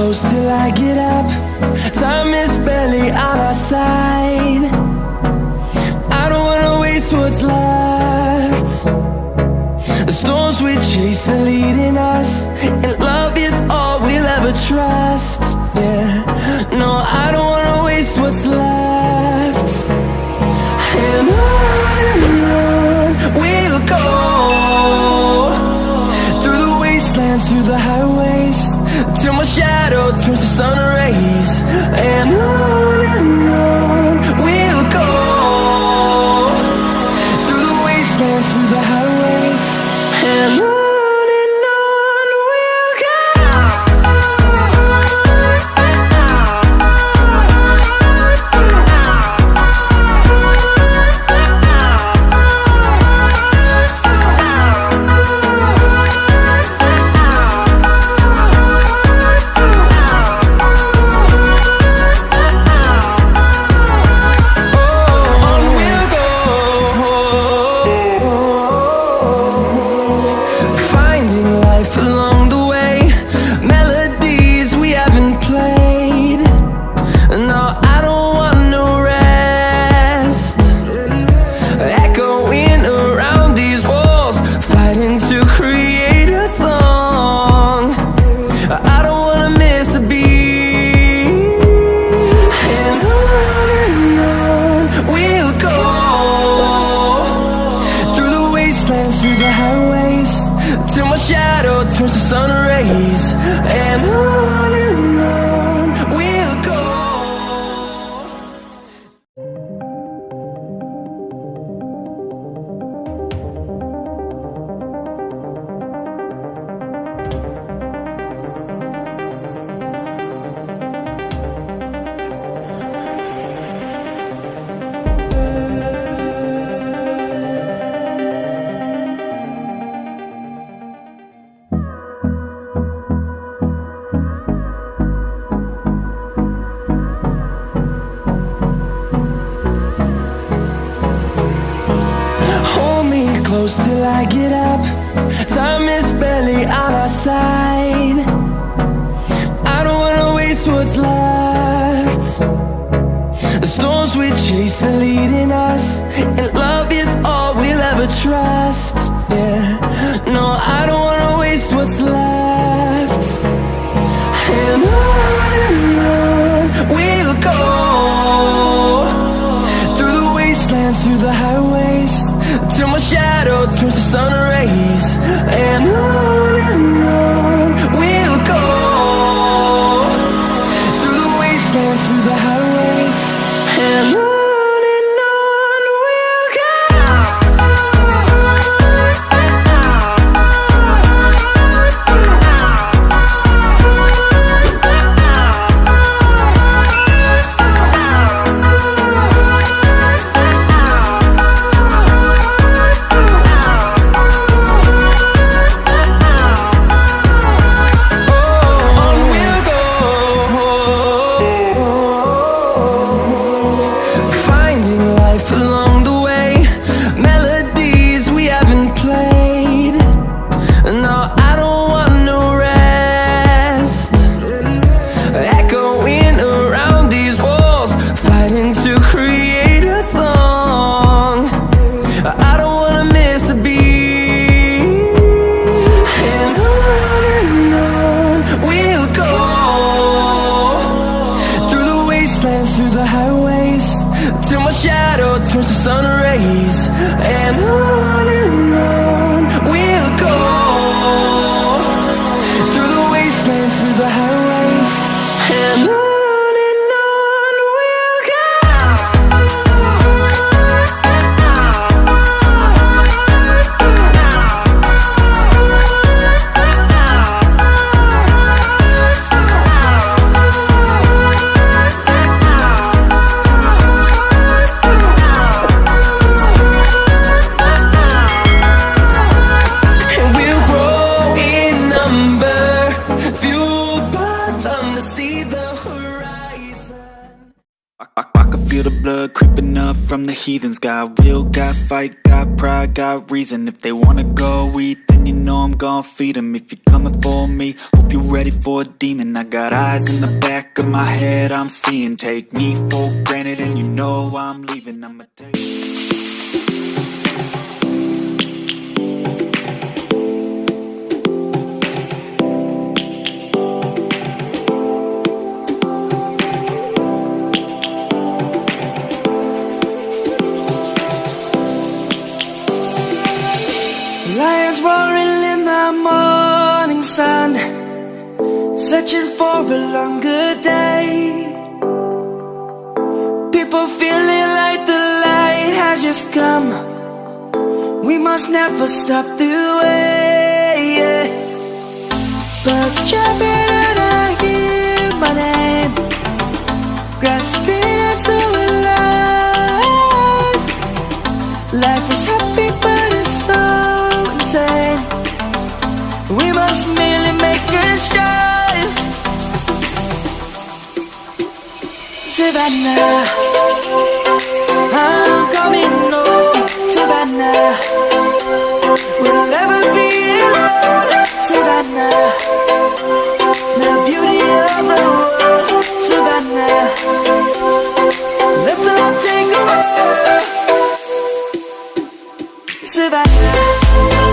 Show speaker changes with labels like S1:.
S1: close till I get up. Time is barely on our side. I don't wanna waste what's left. The storms we chase are leading us, and love is all we'll ever trust. Yeah, no, I don't wanna waste what's left. And on we'll go, through the wastelands, through the highways, till my shadow turns to sun rays. And on we'll go, through the wastelands, through the highways, and on we'll go. Till my shadow turns to sun rays. And on we'll go. Close till I get up. Time is barely on our side. I don't wanna waste what's left. The storms we chase are leading us, and love is all we'll ever trust. Yeah, no, I don't wanna waste what's left. And on we'll go, through the wastelands, through the highways, till my shadow turns to sun rays. And on we'll go, through the wastelands, through the highways, and on we'll go. Through the highways, till my shadow turns to sun rays. And on we'll go, through the wastelands, through the highways, and on we'll go.
S2: blood creeping up from the heathens. Got will, got fight, got pride, got reason. If they wanna go eat, then you know I'm gon' feed them. If you're coming for me, hope you're ready for a demon. I got eyes in the back of my head, I'm seeing. Take me for granted and you know I'm leaving. I'ma take
S1: lions roaring in the morning sun, searching for a longer day. People feeling like the light has just come. We must never stop the way. Birds chirping and I hear my name, grasping into a life. Life is happy but it's so insane. We must merely make a start. Savannah, I'm coming home. Savannah, we'll never be alone. Savannah, the beauty of the world. Savannah, let's all take a walk. Savannah.